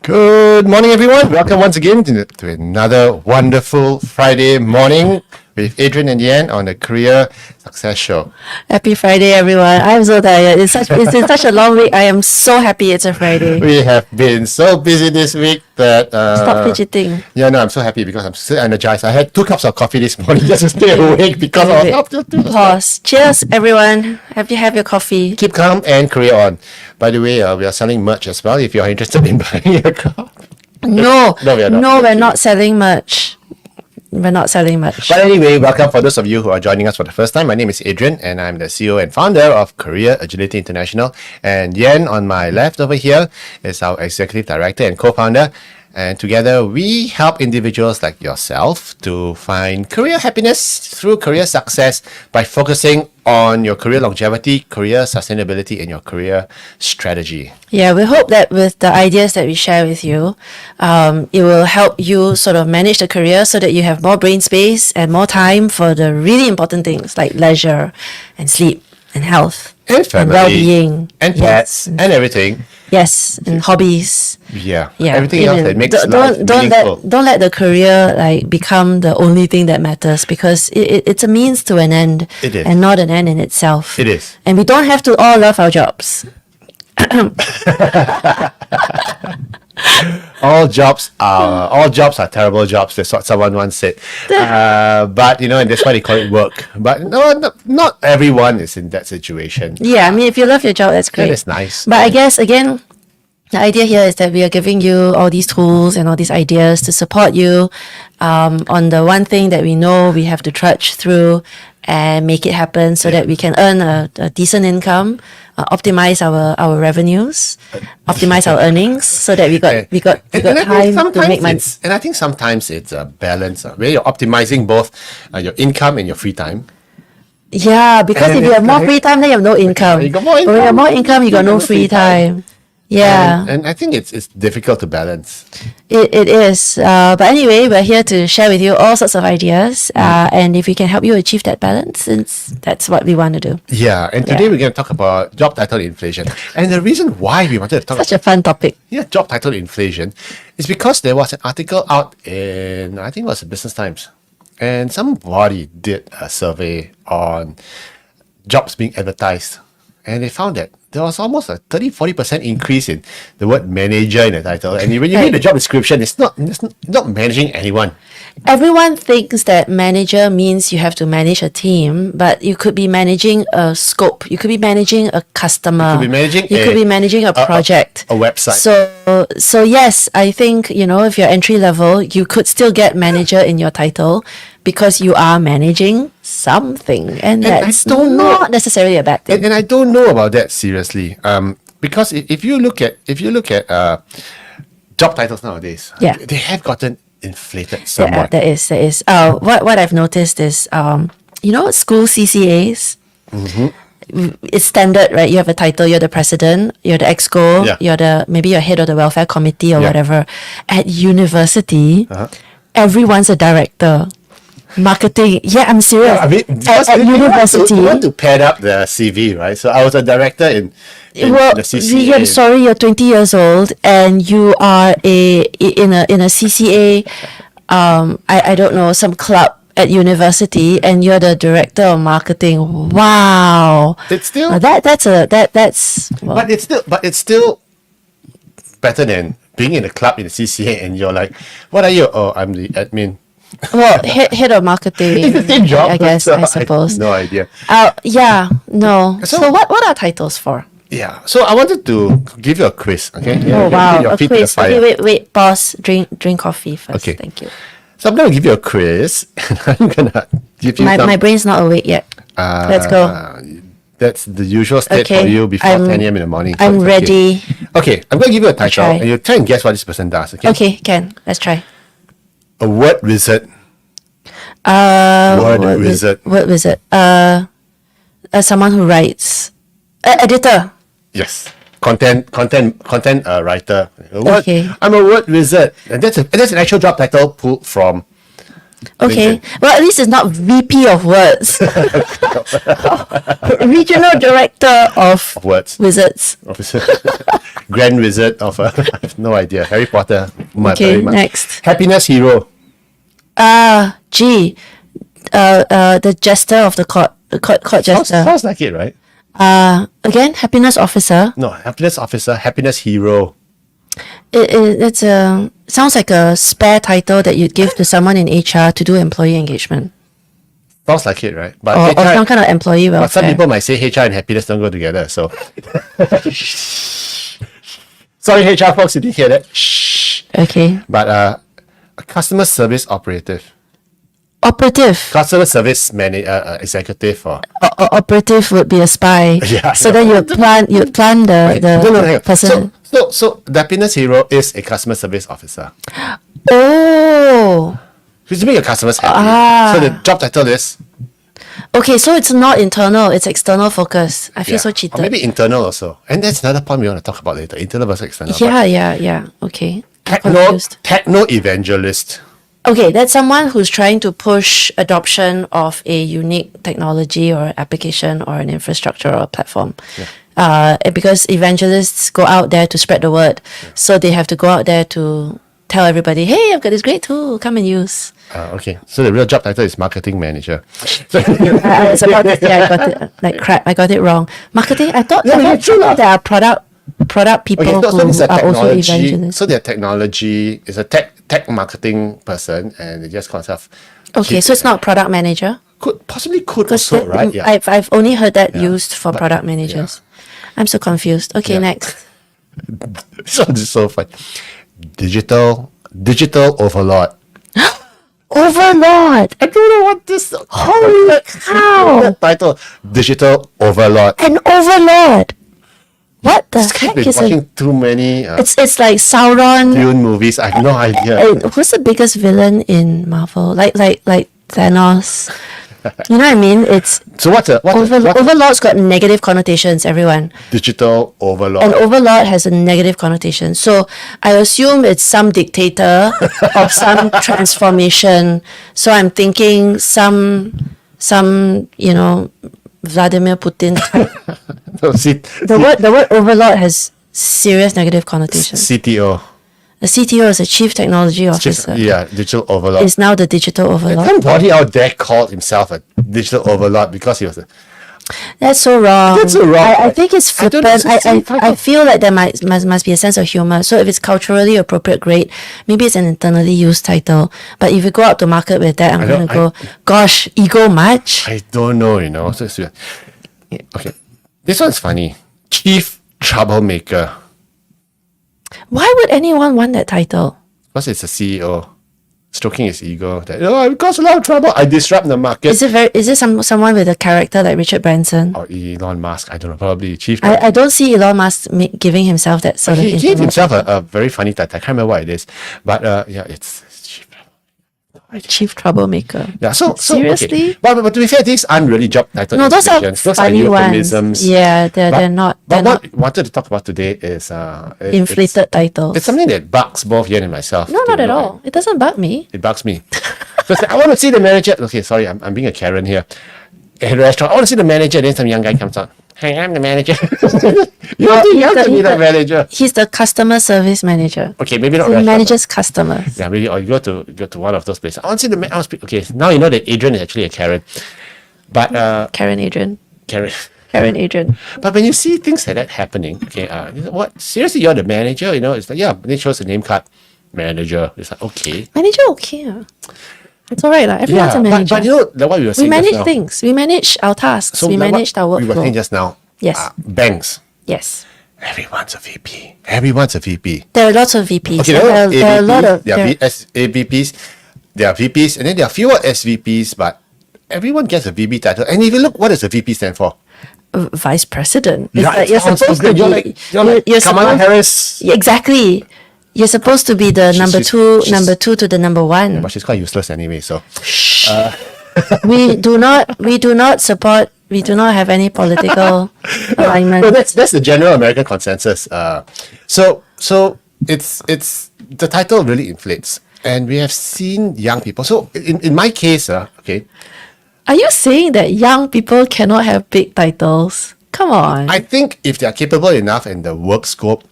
Good morning, everyone. Welcome once again to another wonderful Friday morning with Adrian and Yan on the Career Success Show. Happy Friday, everyone. I'm so tired. It's been such a long week. I am so happy it's a Friday. We have been so busy this week that... Stop fidgeting. Yeah, no, I'm so happy because I'm so energized. I had 2 cups of coffee this morning just to stay awake because Pause. Cheers, everyone. Have your coffee. Keep calm and career on. By the way, we are selling merch as well if you're interested in buying a cup. No, we are not. No, we're not selling much. We're not selling much. But anyway, welcome for those of you who are joining us for the first time. My name is Adrian and I'm the CEO and founder of Career Agility International. And Yen on my left over here is our executive director and co-founder. And together we help individuals like yourself to find career happiness through career success by focusing on your career longevity, career sustainability, and your career strategy. Yeah, we hope that with the ideas that we share with you, it will help you sort of manage the career so that you have more brain space and more time for the really important things like leisure and sleep and health and family, and well-being and pets and everything. Yes, and hobbies. Yeah. Everything else that makes life meaningful. Don't let the career become the only thing that matters, because it's a means to an end. It is. And not an end in itself. It is. And we don't have to all love our jobs. All jobs are terrible jobs. That's what someone once said. But and that's why they call it work. But no, not everyone is in that situation. Yeah, I mean, if you love your job, that's great. That is nice. But I guess again, the idea here is that we are giving you all these tools and all these ideas to support you on the one thing that we know we have to trudge through and make it happen so that we can earn a decent income, optimize our revenues, optimize our earnings so that we got time to make money. And I think sometimes it's a balance where you're optimizing both your income and your free time. Yeah, because if you have more free time, then you have no income. You got more income. But when you have more income, you got no free time. Yeah. And I think it's difficult to balance. It is. But anyway, we're here to share with you all sorts of ideas. And if we can help you achieve that balance, that's what we want to do. Yeah. And today we're going to talk about job title inflation. And the reason why we wanted to talk Such a fun topic. Yeah, job title inflation is because there was an article out in, I think it was the Business Times. And somebody did a survey on jobs being advertised. And they found that there was almost a 30-40% increase in the word manager in the title. And when you read the job description, it's not managing anyone. Everyone thinks that manager means you have to manage a team, but you could be managing a scope. You could be managing a customer. You could be managing a project. A website. So yes, I think, if you're entry level, you could still get manager in your title because you are managing something. And that's not necessarily a bad thing. And I don't know about that seriously. Because if you look at job titles nowadays, they have gotten inflated somewhat. There is. What I've noticed is, school CCAs. Mm-hmm. It's standard, right? You have a title. You're the president. You're the exco. Yeah. Maybe you're head of the welfare committee or whatever. At university, everyone's a director. Marketing. Yeah, I'm serious. I mean, at university, you want to pad up the CV, right? So I was a director in the CCA. I'm sorry, you're 20 years old and you are in a CCA. I don't know, some club at university, and you're the director of marketing. Wow. It's still Well, but it's still better than being in a club in a CCA and you're like, what are you? Oh, I'm the admin. Well, head of marketing. It's the same job. I guess, I suppose. No idea. Yeah, no. So what are titles for? Yeah. So I wanted to give you a quiz. Okay. Oh wow, a quiz. Okay, wait. Pause. Drink coffee first. Okay. Thank you. So I'm gonna give you a quiz, and I'm gonna give you my brain's not awake yet. Let's go. That's the usual state for you before 10 a.m. in the morning. I'm ready. Okay, I'm gonna give you a title, and you try and guess what this person does. Okay. Okay, let's try. A word wizard. Word wizard. Someone who writes. Editor. Yes. Content writer. Okay. I'm a word wizard. And that's an actual job title pulled from Okay. Well, at least it's not VP of words. Regional Director of Words. Wizards. Officer. Grand Wizard of I have no idea. Harry Potter. Okay, very much. next. Happiness Hero. The jester of the court. The court jester. Sounds like it, right? Again, happiness officer. No, happiness officer, happiness hero. It's sounds like a spare title that you'd give to someone in HR to do employee engagement. Sounds like it, right? But Or HR some kind of employee welfare. but some people might say HR and happiness don't go together. So, sorry, HR folks, you didn't hear that. Shh. Okay. But a customer service operative, Operative. customer service executive, or Operative would be a spy. Yeah. So then you'd plan the hang on. person. So the happiness hero is a customer service officer. Oh. Who's to make your customers happy. Ah. So the job title is Okay, so it's not internal, it's external focus. I feel so cheated. or maybe internal also. And that's another point we want to talk about later. Internal versus external. Yeah. Okay. I'm Techno confused. evangelist. Okay, that's someone who's trying to push adoption of a unique technology or application or an infrastructure or a platform. Because evangelists go out there to spread the word. So they have to go out there to tell everybody, hey, I've got this great tool, come and use. Okay, so the real job title is marketing manager. It's about this. Yeah, I got it. Like crap, I got it wrong. Marketing, I thought there are product people Okay, so it's who a are also technology. evangelists. So their technology is a tech marketing person, and they just kind of Okay, so it's not product manager. could also, right? Yeah. I've only heard that used for product managers. I'm so confused. Okay, Yeah. next. So this is so fun. Digital overlord. Overlord. I don't know what this. Holy cow. Title: Digital Overlord. An overlord. What the I've heck been is watching it? too many It's like Sauron. Dune movies. I have no idea. Who's the biggest villain in Marvel? Like Thanos. You know what I mean? It's So what's Overlord's got negative connotations, everyone. digital overlord? An overlord has a negative connotation. So I assume it's some dictator of some transformation. So I'm thinking some Vladimir Putin type. No, The word overlord has serious negative connotations. CTO. The CTO is a chief technology officer. Digital overlord. Is now the digital overlord. Somebody out there called himself a digital overlord because he was a. That's so wrong. That's so wrong. I think it's I don't know, flippant. it's I feel like there must be a sense of humor. So if it's culturally appropriate, great. Maybe it's an internally used title. But if you go out to market with that, I'm going to go, gosh, ego much? I don't know, So it's weird. Okay, this one's funny. Chief troublemaker. Why would anyone want that title? Because it's a CEO stroking his ego. That it caused a lot of trouble. I disrupt the market. Is it someone with a character like Richard Branson? Or Elon Musk. I don't know. Probably chief. I don't see Elon Musk giving himself that sort of He gave information. himself a very funny title. I can't remember what it is. But it's chief. Chief troublemaker. Yeah, so Seriously? okay. But to be fair, these aren't really job title No, those are descriptions. funny euphemisms. ones. Yeah, they're not. But They're what not I wanted to talk about today is inflated titles. It's something that bugs both Yen and myself. No, to not at look all. It doesn't bug me. It bugs me. Because I want to see the manager. Okay, sorry, I'm being a Karen here. At a restaurant, I want to see the manager. Then some young guy comes out. Hey, I'm the manager. you have to be the manager. He's the customer service manager. Okay, maybe not He restaurant. manages customers. Yeah, maybe or you go to one of those places. I want to see the okay, now you know that Adrian is actually a Karen. But Karen Adrian. Karen. Karen Adrian. But when you see things like that happening, okay, what seriously you're the manager, it's like then it shows the name card. Manager. It's like okay. Manager okay. It's alright. Everyone's a manager. But like what we were saying. We manage just now. things. We manage our tasks. We like managed our what we were saying workflow. just now. Yes. Banks. Yes. Everyone's a VP. Everyone's a VP. There are lots of VPs. Okay, There are a lot of. there are AVPs, there are VPs, and then there are fewer SVPs, but everyone gets a VP title. And if you look, what does a VP stand for? Vice president. It's Yeah, like it sounds so good. You're like Kamala Harris. Exactly. You're supposed to be the number two to the number one. But she's quite useless anyway, so. We do not support. We do not have any political alignment. No, that's the general American consensus. So it's the title really inflates. And we have seen young people. So in my case, okay, Are you saying that young people cannot have big titles? Come on. I think if they are capable enough and the work scope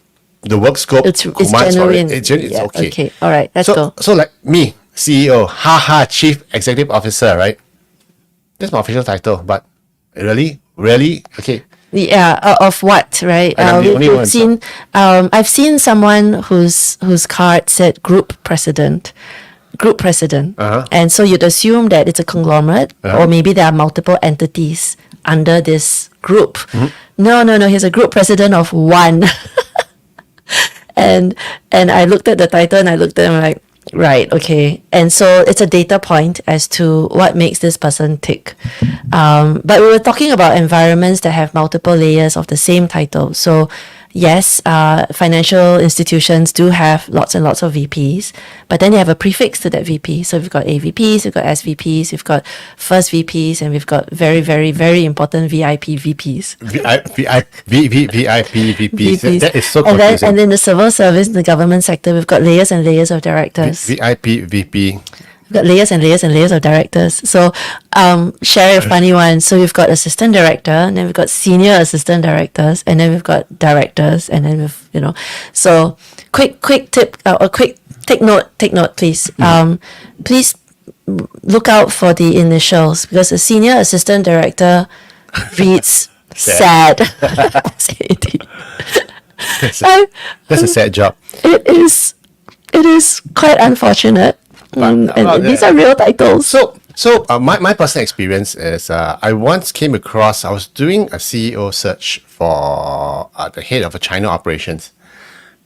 it's commands for genuine. it, it's Yeah, okay. okay. All right, let's so, go. So like me, CEO, Chief Executive Officer, right? That's my official title, but really? Okay. Yeah, of what, right? And I'm the only one, We've seen, I've seen someone whose card said group president. And so you'd assume that it's a conglomerate, or maybe there are multiple entities under this group. No, he's a group president of one. and I looked at the title and I looked at him like, right, okay. And so it's a data point as to what makes this person tick. But we were talking about environments that have multiple layers of the same title. So yes, financial institutions do have lots and lots of VPs, but then they have a prefix to that VP. So we've got AVPs, we've got SVPs, we've got first VPs, and we've got very, very, very important VIP VPs. VIP VPs. That is so And confusing. then in the civil service, in the government sector, we've got layers and layers of directors. VIP VP. We've got layers and layers and layers of directors. So share a funny one. So we've got assistant director, and then we've got senior assistant directors, and then we've got directors, and then we've, so quick tip, or quick take note, please. Please look out for the initials, because a senior assistant director reads sad. SAD. That's a sad job. It is quite unfortunate. And these are real titles. So my personal experience is I once came across, I was doing a CEO search for the head of a China operations,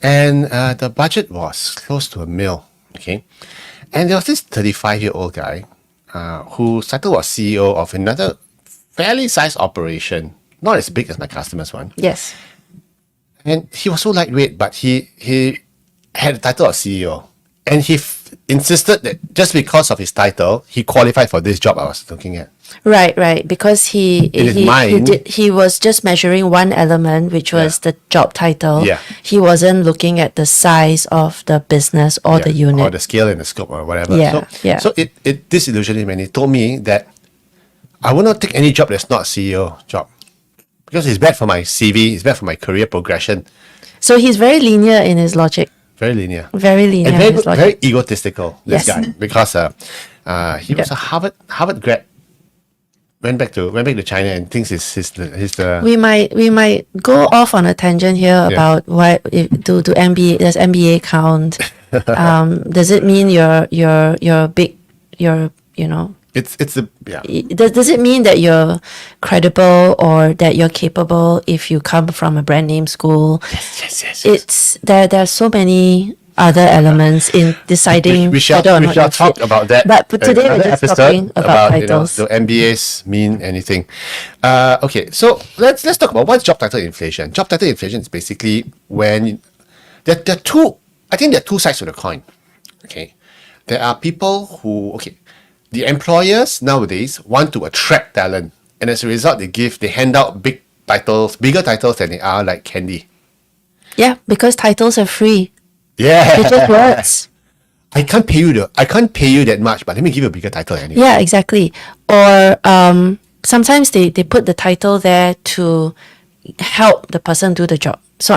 and the budget was close to $1 million. Okay, and there was this 35-year-old guy whose title was CEO of another fairly sized operation, not as big as my customer's one. Yes. And he was so lightweight, but he had the title of CEO. And he insisted that just because of his title, he qualified for this job I was looking at. Right. Because he was just measuring one element, which was the job title. Yeah. He wasn't looking at the size of the business or the unit. Or the scale and the scope or whatever. Yeah. So it disillusioned him, and he told me that I will not take any job that's not a CEO job. Because it's bad for my CV, it's bad for my career progression. So he's very linear in his logic. Very linear. Very linear And in his logic. very egotistical, this Yes. guy. Because he was a Harvard grad. Went back to China and thinks he's the We might go off on a tangent here about what do MBA, does MBA count? Does it mean you're big, it's the Does it mean that you're credible or that you're capable if you come from a brand name school? yes. It's there are so many other elements in deciding we shall whether or not you're talk fit. about that. But today another we're just episode talking about titles. do MBAs mean anything? Okay, so let's talk about what's job title inflation. Job title inflation is basically when there are two. I think there are two sides to the coin. Okay, there are people who the employers nowadays want to attract talent, and as a result, they hand out bigger titles than they are like candy. Yeah, because titles are free. Yeah, They're just words. I can't pay you that much, but let me give you a bigger title anyway. Yeah, exactly. Or sometimes they put the title there to help the person do the job. So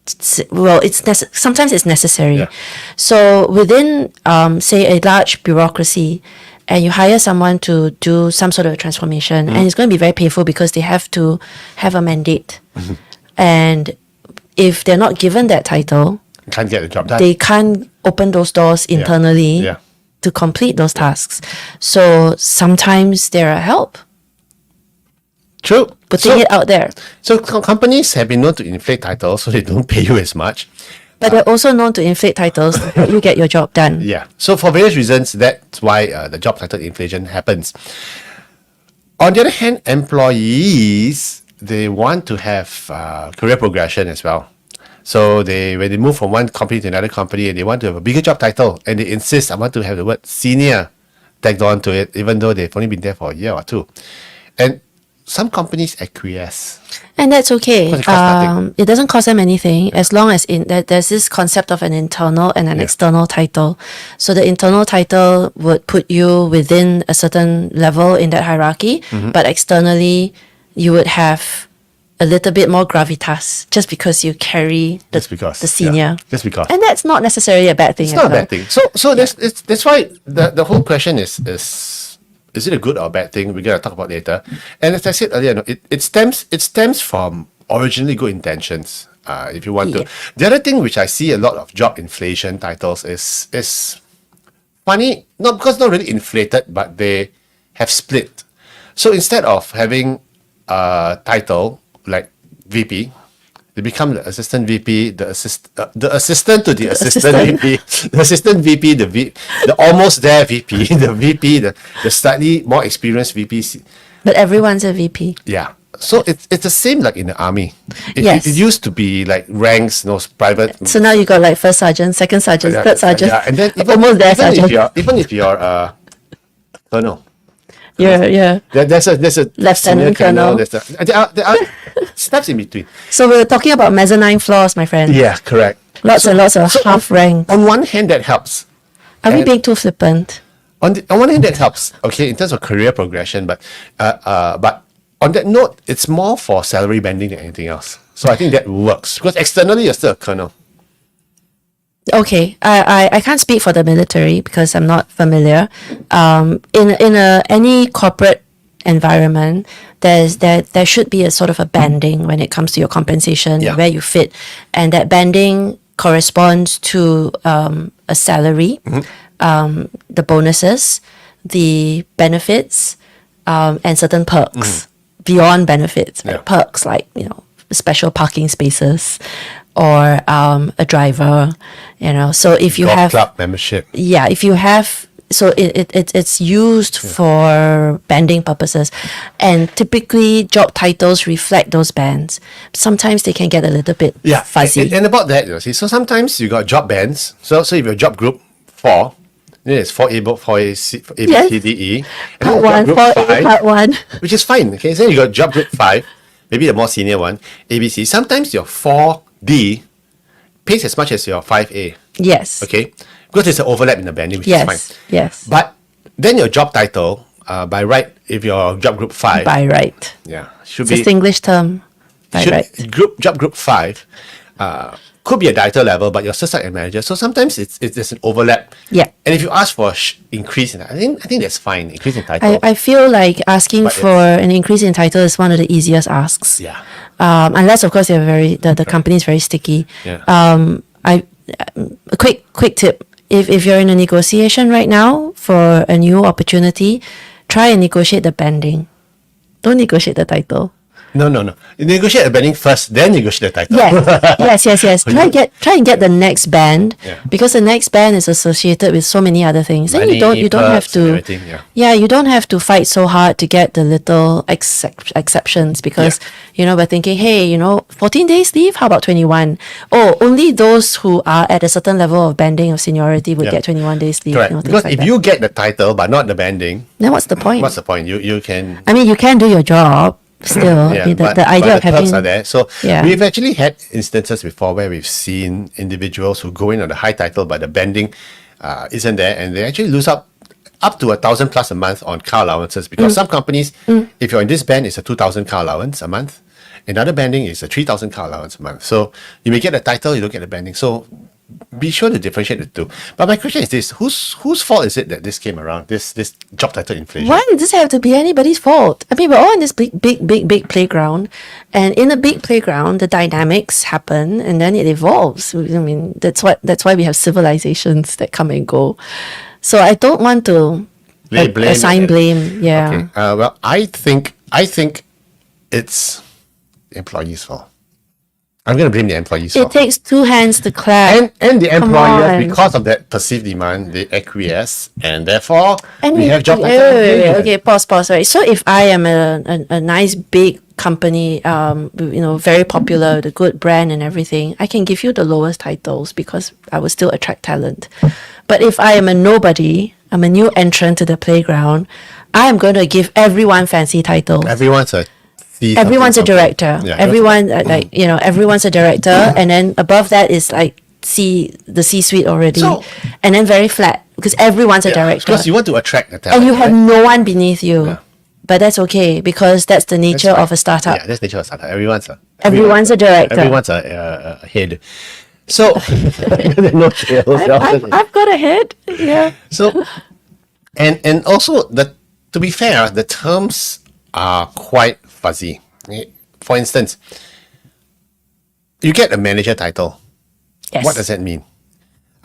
sometimes it's necessary. Yeah. So within say a large bureaucracy, and you hire someone to do some sort of transformation, and it's going to be very painful because they have to have a mandate, and if they're not given that title, Can't get the job done. they can't open those doors internally Yeah. to complete those tasks. So sometimes there are help True. putting it out there. So companies have been known to inflate titles so they don't pay you as much. But they're also known to inflate titles to help you get your job done. Yeah. So for various reasons, that's why the job title inflation happens. On the other hand, employees, they want to have career progression as well. So when they move from one company to another company and they want to have a bigger job title, and they insist, I want to have the word senior tagged on to it, even though they've only been there for a year or two. And some companies acquiesce. And that's okay. Because it costs nothing. It doesn't cost them anything as long as there's this concept of an internal and an external title. So the internal title would put you within a certain level in that hierarchy, but externally you would have a little bit more gravitas just because you carry the senior. Just because. And that's not necessarily a bad thing. It's not a bad thing. So that's why the whole question is it a good or bad thing? We're gonna talk about later. And as I said earlier, it stems from originally good intentions. If you want to. The other thing which I see a lot of job inflation titles is funny, not really inflated, but they have split. So instead of having a title like VP, they become the assistant VP, the assistant to the assistant VP, the assistant VP, the almost there VP, the VP, the slightly more experienced VP. But everyone's a VP. Yeah. So it's the same like in the army. Yes. It used to be like ranks, private. So now you got like first sergeant, second sergeant, third sergeant. Yeah, and then almost there sergeant. Even if you're a colonel. Yeah. There's a Lieutenant colonel. There are steps in between. So we're talking about mezzanine floors, my friend. Yeah, correct. Lots and lots of half rank. On one hand, that helps. Are we being too flippant? On one hand, that helps. Okay, in terms of career progression, but on that note, it's more for salary banding than anything else. So I think that works because externally you're still a colonel. Okay, I can't speak for the military because I'm not familiar. In any corporate environment, there should be a sort of a banding when it comes to your compensation, where you fit, and that banding corresponds to a salary, the bonuses, the benefits, and certain perks beyond benefits, like perks like special parking spaces or a driver, So if you have club membership, if you have. So it's used for banding purposes, and typically job titles reflect those bands. Sometimes they can get a little bit fuzzy. And about that, so sometimes you got job bands. So if you're job group 4, then it's 4A, 4A, A, B, C, D, E. Part 1, 4A, Part 1. Which is fine. Okay, so you got job group 5, maybe the more senior one, A, B, C. Sometimes your 4D pays as much as your 5A. Yes. Okay. Because there's an overlap in the banding, which is fine. Yes. But then your job title, by right, if you're job group 5. By right. Yeah. Should it's be. a English term. By right. Job group 5 could be a director level, but you're still like a manager. So sometimes there's an overlap. Yeah. And if you ask for increase in, I think that's fine. Increase in title. I feel like asking for an increase in title is one of the easiest asks. Yeah. Unless of course the company is very sticky. Yeah. A quick tip. If you're in a negotiation right now for a new opportunity, try and negotiate the banding. Don't negotiate the title. No. You negotiate the banding first, then negotiate the title. Yes. Try and get the next band because the next band is associated with so many other things. Then you don't have to. You don't have to fight so hard to get the little exceptions because we're thinking, hey, 14 days leave. How about 21? Oh, only those who are at a certain level of banding of seniority would get 21 days leave. Correct. Because if you get the title but not the banding, then what's the point? What's the point? You can. I mean, you can do your job. Still, the idea of having perks are there. So we've actually had instances before where we've seen individuals who go in on the high title, but the banding isn't there, and they actually lose up to 1,000 plus a month on car allowances because some companies, if you're in this band, it's a 2,000 car allowance a month. Another banding is a 3,000 car allowance a month. So you may get a title, you don't get the banding. So be sure to differentiate the two. But my question is this: whose fault is it that this came around? This job title inflation. Why does this have to be anybody's fault? I mean, we're all in this big playground, and in a big playground, the dynamics happen, and then it evolves. I mean, that's why we have civilizations that come and go. So I don't want to assign blame. Yeah. Okay. Well, I think it's the employees' fault. I'm going to blame the employees. It takes two hands to clap. And the employer, because of that perceived demand, they acquiesce, and therefore we have job title. Okay, pause. Right. So if I am a nice big company, very popular, with a good brand and everything, I can give you the lowest titles because I will still attract talent. But if I am a nobody, I'm a new entrant to the playground, I am going to give everyone fancy titles. Everyone's a thief. Everyone's a director. Yeah, Everyone, everyone's a director, and then above that is like the C-suite already, So- and then very flat because everyone's a director, Because you want to attract the talent. and you have right? no one beneath you. Yeah. But that's okay because that's the nature That's of fine. a startup. Yeah, that's the nature of a startup. Everyone's a director. Everyone's a head. So no tails. I've got a head. Yeah. So and also to be fair, the terms are quite fuzzy. For instance, you get a manager title. Yes. What does that mean?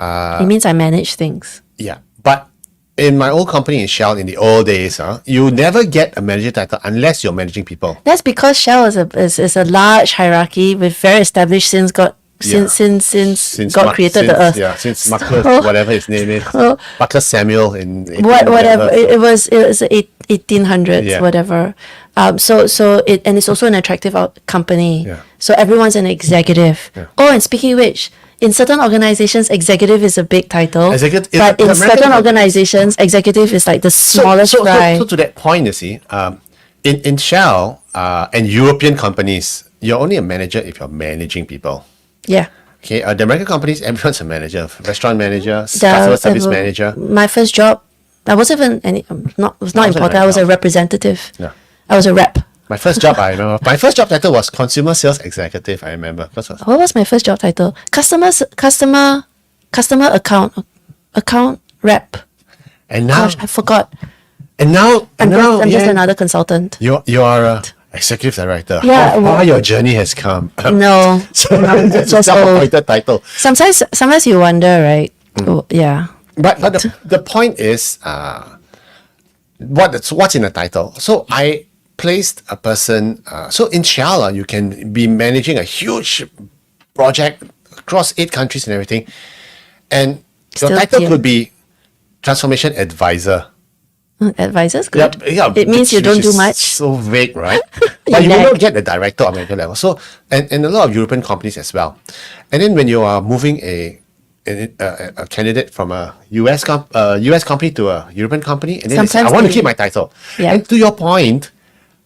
It means I manage things. Yeah, but in my old company in Shell in the old days, you never get a manager title unless you're managing people. That's because Shell is a large hierarchy with very established since God created the earth. Yeah, since Marcus, So- whatever his name is, Marcus Samuel in Whatever it was 1800s, Yeah. whatever. And it's also an attractive company. Yeah. So everyone's an executive. Oh, and speaking of which, in certain organizations, executive is a big title. But in certain organizations, executive is like the smallest fry. So to that point, you see, in Shell and European companies, you're only a manager if you're managing people. Yeah. Okay, the American companies, everyone's a manager, restaurant manager, customer service manager. My first job, I wasn't even any. It was not important. I was a representative. Yeah. I was a rep. My first job, I remember. My first job title was consumer sales executive. I remember. What was my first job title? Customer account rep. And now, Gosh, I forgot. and now, I'm just yeah, another consultant. you are a executive director. Yeah, How far well- your journey has come. No, So I'm it's a just old. self-appointed title. Sometimes you wonder, right? Oh, yeah. But the point is, what's in a title? So I placed a person. So in Shell, you can be managing a huge project across 8 countries and everything, and your Still title here. could be transformation advisor. Advisors good. Yeah, It means you which don't do is much. So vague, right? But you will Nag. not get the director or manager level. So and a lot of European companies as well. And then when you are moving a candidate from a US company to a European company, and then they say, I Sometimes want to they- keep my title. Yeah. And to your point,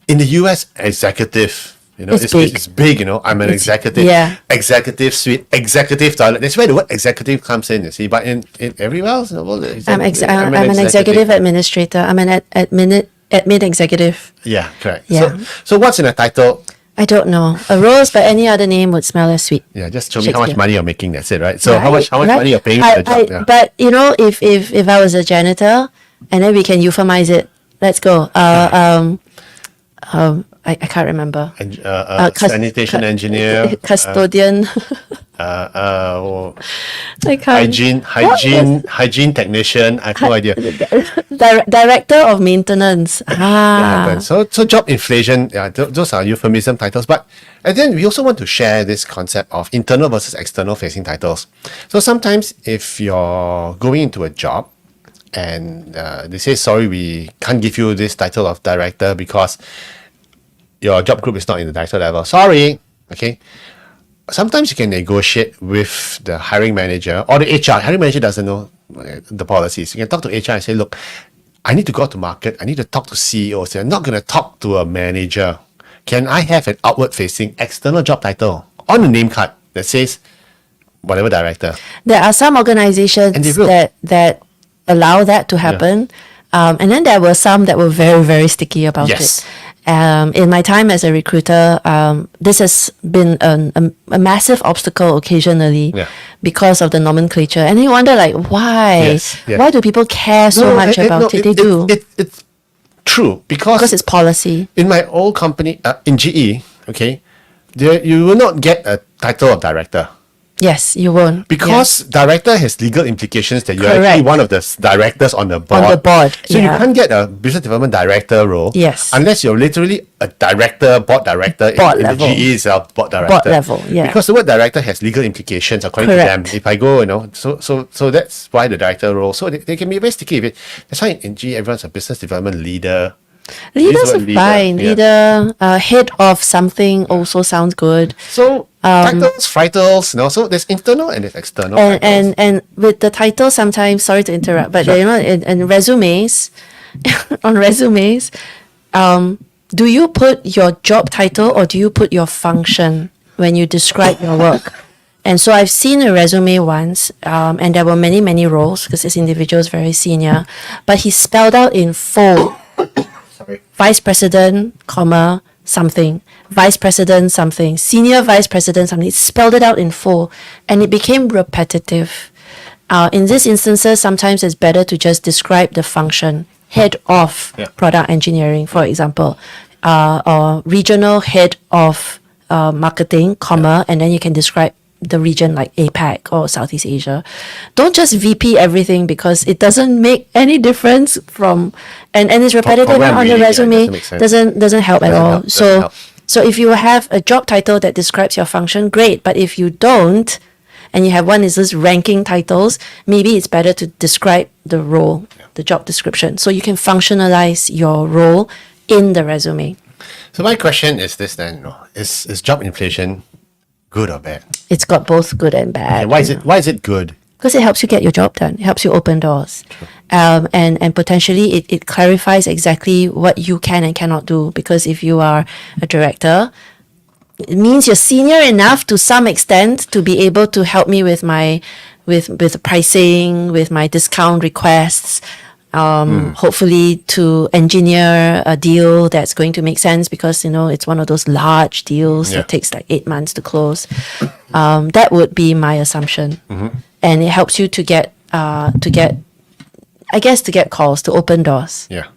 in the US, executive, It's big. It's big, I'm an executive. yeah. Executive suite, executive toilet. That's where the word executive comes in, you see. But in everywhere else in the world, I'm an executive administrator. I'm an admin executive. Yeah, correct. Yeah. So what's in a title? I don't know. A rose by any other name would smell as sweet. Yeah, just show me how much Shakespeare. money you're making. That's it, right? So how Right, much right. money you're paying for the job? Yeah. But if I was a janitor, and then we can euphemize it. Let's go. I can't remember. And, cu- sanitation engineer, custodian. oh, I can't. hygiene technician. I have no idea. Director of maintenance. But so job inflation. Yeah, those are euphemism titles. But and then we also want to share this concept of internal versus external facing titles. So sometimes if you're going into a job and they say, sorry, we can't give you this title of director because your job group is not in the director level. Sorry. Okay. Sometimes you can negotiate with the hiring manager or the HR. Hiring manager doesn't know the policies. You can talk to HR and say, look, I need to go out to market. I need to talk to CEOs. I'm not going to talk to a manager. Can I have an outward facing external job title on the name card that says whatever director? There are some And they organizations will. that allow that to happen. And then there were some that were very, very sticky about Yes. it. In my time as a recruiter, this has been a massive obstacle occasionally Yeah. because of the nomenclature. And you wonder, like, why? Yes, yeah. Why do people care so much about it? They do. It's true Because it's policy. in my old company, in GE, okay, you will not get a title of director. Yes, you won't. Because director has legal implications that you're Correct. actually one of the directors on the board. On the board, So you yeah. can't get a business development director role. Yes. Unless you're literally a director, board director Board in level. the GE itself, board director. level, yeah. Because the word director has legal implications according Correct. to them. If I go, so that's why the director role. So they can be very sticky with it. That's why in GE everyone's a business development leader. Leaders Use the are word leader, fine. yeah. Leader, head of something also sounds good. So titles, frightles, so there's internal and there's external. And, titles. and with the title sometimes, sorry to interrupt, but in resumes, on resumes, do you put your job title or do you put your function when you describe your work? And so I've seen a resume once, and there were many, many roles because this individual is very senior, but he spelled out in full vice president, comma, something, vice president, something, senior vice president, something. It spelled it out in full, and it became repetitive. In these instances, sometimes it's better to just describe the function, head of product engineering, for example, or regional head of marketing, comma, and then you can describe the region like APAC or Southeast Asia. Don't just VP everything because it doesn't make any difference from and it's repetitive where I'm on the reading, resume. it doesn't make sense. Doesn't help at Doesn't all. help, doesn't help. So if you have a job title that describes your function, great. But if you don't, and you have one is this ranking titles, maybe it's better to describe the role, the job description, so you can functionalize your role in the resume. So my question is this then, is job inflation good or bad? It's got both good and bad. And why is it good? Because it helps you get your job done. It helps you open doors. And potentially it clarifies exactly what you can and cannot do. Because if you are a director, it means you're senior enough to some extent to be able to help me with my with pricing, with my discount requests. Hopefully to engineer a deal that's going to make sense because it's one of those large deals that takes like 8 months to close. That would be my assumption, and it helps you to get calls, to open doors. Yeah.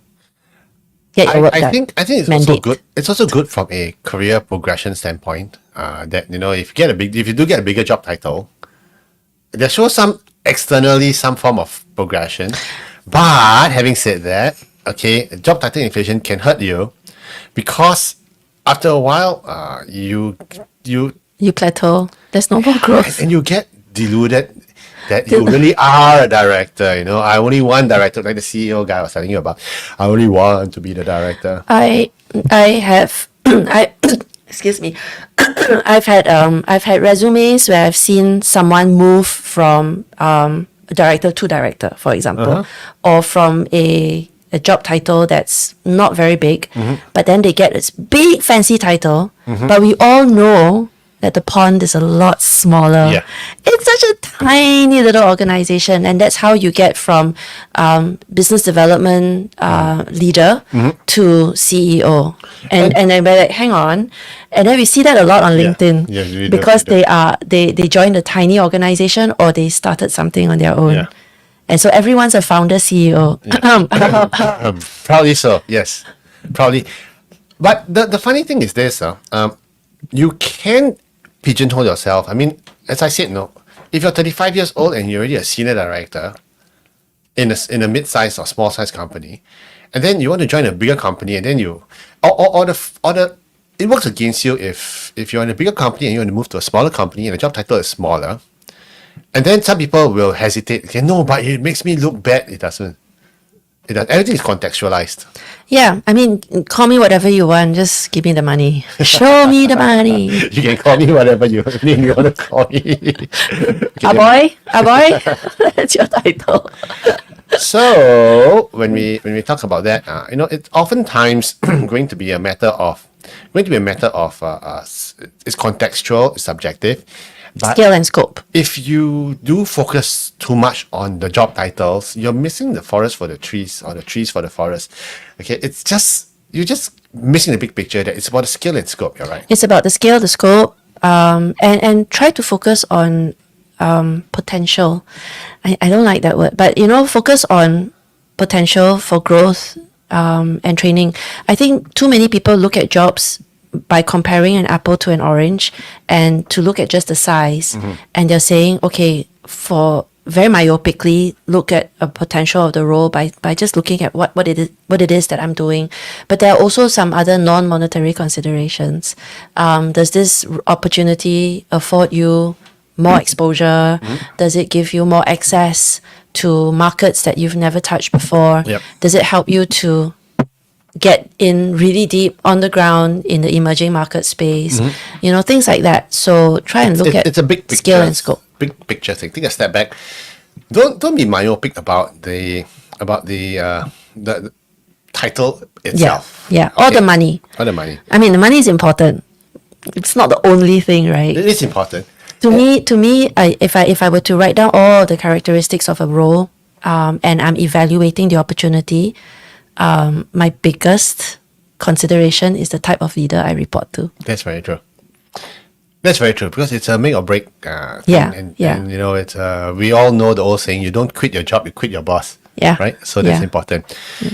Get your work I done. think it's also Mandate. good. It's also good from a career progression standpoint. That if you do get a bigger job title, there shows some externally some form of progression. But having said that, job title inflation can hurt you because after a while, you plateau. There's no more growth. and you get deluded that you really are a director. I only want director, like the CEO guy I was telling you about. I only want to be the director. I have excuse me. I've had resumes where I've seen someone move from director to director, for example, or from a job title that's not very big, but then they get this big fancy title, but we all know that the pond is a lot smaller. Yeah. It's such a tiny little organization, and that's how you get from business development leader to CEO. And then we're like, hang on. And then we see that a lot on LinkedIn Yeah, we do, because we do. they joined a tiny organization or they started something on their own. Yeah. And so everyone's a founder CEO. Proudly so, yes. Proudly. But the funny thing is this, you can pigeonhole yourself. I mean, as I said, if you're 35 years old and you're already a senior director in a mid-sized or small-sized company, and then you want to join a bigger company, and then it works against you if you're in a bigger company and you want to move to a smaller company and the job title is smaller, and then some people will hesitate. Okay, no, but it makes me look bad. It doesn't. Everything is contextualized. Yeah, I mean, call me whatever you want. Just give me the money. Show me the money. You can call me whatever you want to call me. A boy? That's your title. So when we talk about that, it's oftentimes going to be a matter of it's contextual, it's subjective. But Scale and scope. if you do focus too much on the job titles, you're missing the forest for the trees or the trees for the forest. Okay, you're just missing the big picture. That it's about the scale and scope. You're right. It's about the scale, the scope, and try to focus on potential. I don't like that word, but focus on potential for growth and training. I think too many people look at jobs by comparing an apple to an orange and to look at just the size, and they're saying, okay, for very myopically look at a potential of the role by just looking at what it is that I'm doing. But there are also some other non-monetary considerations. Does this opportunity afford you more exposure? Does it give you more access to markets that you've never touched before? Yep. Does it help you to get in really deep on the ground in the emerging market space? Things like that. So try and look at it's a big picture, scale and scope. Big picture thing. Take a step back. Don't be myopic about the title Yeah. itself. Yeah. Or the Okay. money. Or the money. I mean, the money is important. It's not the only thing, right? It is important. To me, if I were to write down all the characteristics of a role, and I'm evaluating the opportunity, my biggest consideration is the type of leader I report to. That's very true. That's very true because it's a make or break thing. Yeah, And, yeah. and you know, it's we all know the old saying: you don't quit your job, you quit your boss. Yeah, Right. So that's yeah. important.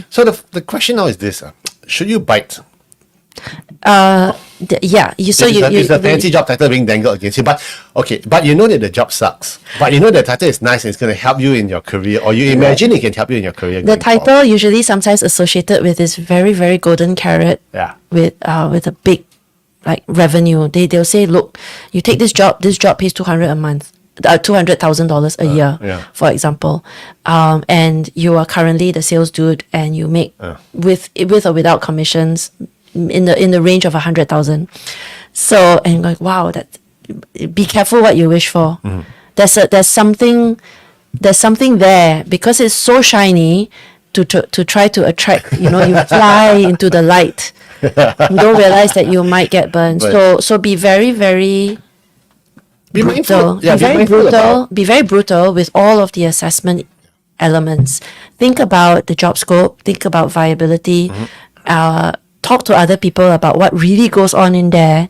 So the question now is this: should you bite? Yeah, It's a fancy job title being dangled against you, but you know that the job sucks. But you know the title is nice and it's going to help you in your career, or you imagine it can help you in your career. the going forward. title usually sometimes associated with this very, very golden carrot. Yeah. With a big like revenue. They'll say, look, you take this job pays $200 a month. $200,000 a year, yeah. for example, and you are currently the sales dude, and you make with or without commissions in the range of 100,000. So, and you're like, wow, that, be careful what you wish for. There's something there because it's so shiny to try to attract. You fly into the light. You don't realize that you might get burned. So be very, very Be brutal. mindful. Yeah, Be very brutal with all of the assessment elements. Think about the job scope. Think about viability. Talk to other people about what really goes on in there.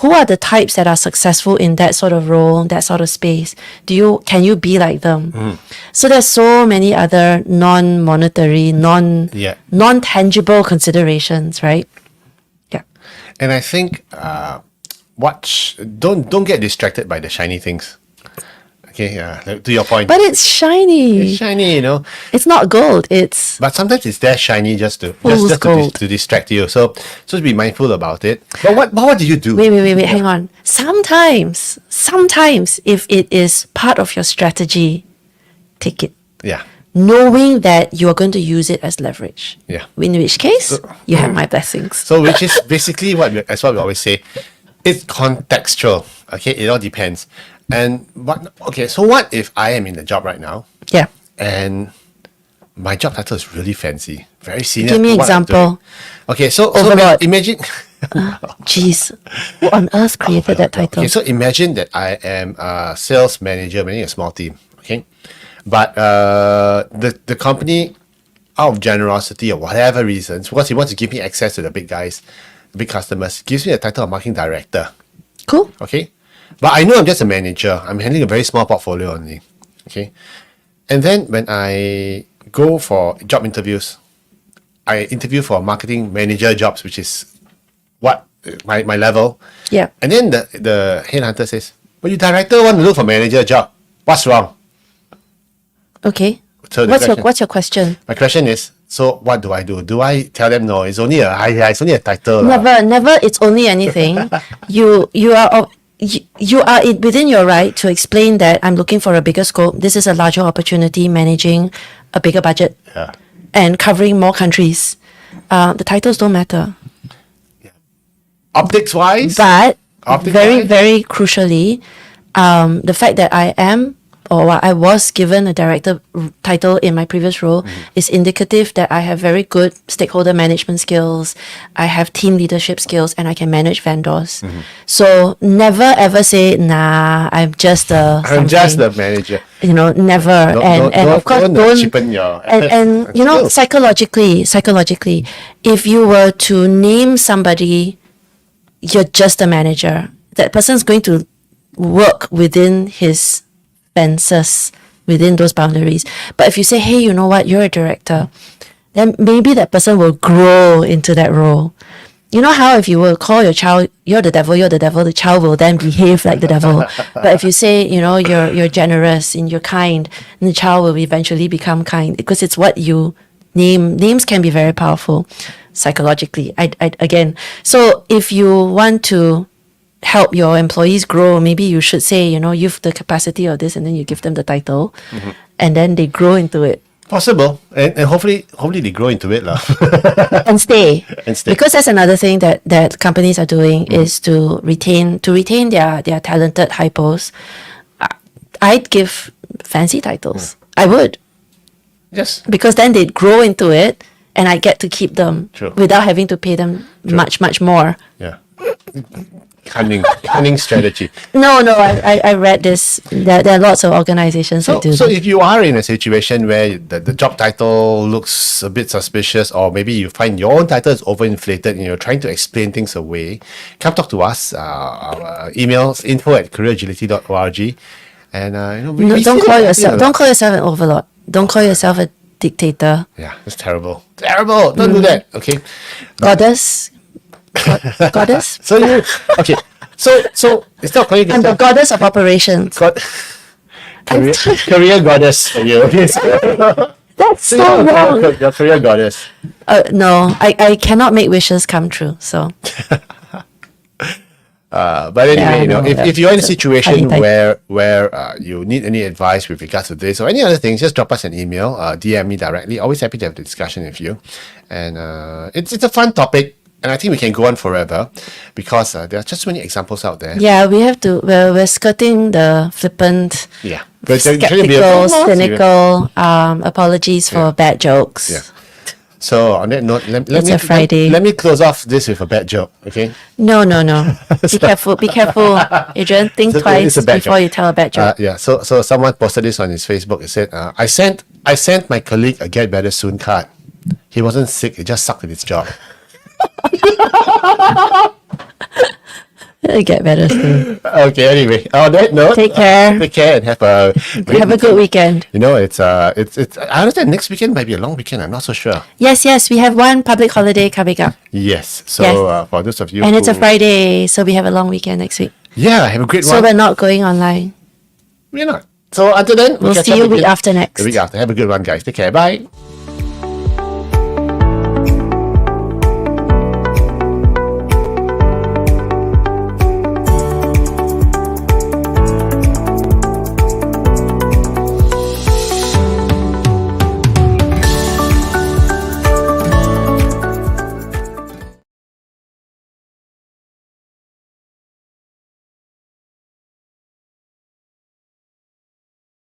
Who are the types that are successful in that sort of role, that sort of space? Can you be like them? So there's so many other non-monetary, non-tangible considerations, right? Yeah. And I think don't get distracted by the shiny things. Okay, to your point. But it's shiny. It's shiny, It's not gold. It's But sometimes it's there shiny just Fool's gold. to distract you. So be mindful about it. But what do you do? wait. Hang on. Sometimes, if it is part of your strategy, take it, Yeah. knowing that you are going to use it as leverage. Yeah. In which case, you have my blessings. So which is basically what we always say. It's contextual. Okay, it all depends. So what if I am in the job right now Yeah. and my job title is really fancy, very senior? Give me to what I'm example. doing? Okay, so Overlord. imagine. Jeez, who on earth created that title? Okay, so imagine that I am a sales manager managing a small team. Okay, but the company, out of generosity or whatever reasons, because he wants to give me access to the big guys, the big customers, gives me the title of marketing director. Cool. Okay, but I know I'm just a manager. I'm handling a very small portfolio only. Okay, and then when I go for job interviews, I interview for marketing manager jobs, which is what my level. Yeah. And then the headhunter says, "But you director want to look for manager job. What's wrong?" Okay. So the What's question- your question? My question is, so what do I do? Do I tell them no? It's only it's only a title. Never. It's only anything. You are within your right to explain that I'm looking for a bigger scope. This is a larger opportunity, managing a bigger budget Yeah. and covering more countries. The titles don't matter, Optics wise, but Optic very, wise? very crucially, the fact that I am or I was given a director title in my previous role is indicative that I have very good stakeholder management skills, I have team leadership skills, and I can manage vendors. So never ever say, nah, I'm just I'm just something." the manager. Never. And of course, don't cheapen your and skills. psychologically, if you were to name somebody, you're just a manager, that person's going to work within his fences, within those boundaries. But if you say, hey, you know what, you're a director, then maybe that person will grow into that role. You know how if you will call your child, you're the devil, the child will then behave like the devil. But if you say, you're generous and you're kind, then the child will eventually become kind, because it's what you name. Names can be very powerful psychologically. Again, so if you want to help your employees grow, maybe you should say, you've the capacity of this, and then you give them the title, and then they grow into it. Possible, and hopefully they grow into it, lah. And stay. And stay. Because that's another thing that companies are doing is to retain their talented hypos. I'd give fancy titles. I would, Yes. because then they'd grow into it and I get to keep them True. without having to pay them much more. Yeah. Cunning strategy. No, I read this. There are lots of organizations that do So this. if you are in a situation where the job title looks a bit suspicious, or maybe you find your own title is overinflated and you're trying to explain things away, come talk to us. Our emails info@careeragility.org. And No, don't call yourself an overlord. Don't call yourself a dictator. Yeah, it's terrible. Terrible. Don't do that. Okay. Goddess. Goddess. So okay. So it's not calling I'm the yourself goddess of operations. career goddess for you. Okay. That's so wrong. Your career goddess. No, I cannot make wishes come true. So But anyway, Yeah, I know, if you're in a it's a situation funny type. where you need any advice with regards to this or any other things, just drop us an email, DM me directly. Always happy to have the discussion with you. And it's a fun topic, and I think we can go on forever because there are just so many examples out there. yeah, we have to. We're skirting the flippant, Yeah. But there shouldn't be skeptical, a- cynical apologies for bad jokes. Yeah. So on that note, let It's me a Friday. Let me close off this with a bad joke. Okay. No. Be careful. Be careful, Adrian. Think It's twice a bad before joke. you tell a bad joke. Yeah. So someone posted this on his Facebook. It said, I sent my colleague a get better soon card. He wasn't sick. He just sucked at his job. It'll get better soon. Okay. Anyway, on that note, Take care. Take care and have a Have a good weekend. It's I understand next weekend might be a long weekend. I'm not so sure. Yes, we have one public holiday coming up, Yes. So Yes. for those of you and it's a who- Friday, so we have a long weekend next week. Yeah, have a great So one. we're not going online. We're not. So until then, We'll catch see up you again week after next. The week after. Have a good one, guys. Take care. Bye.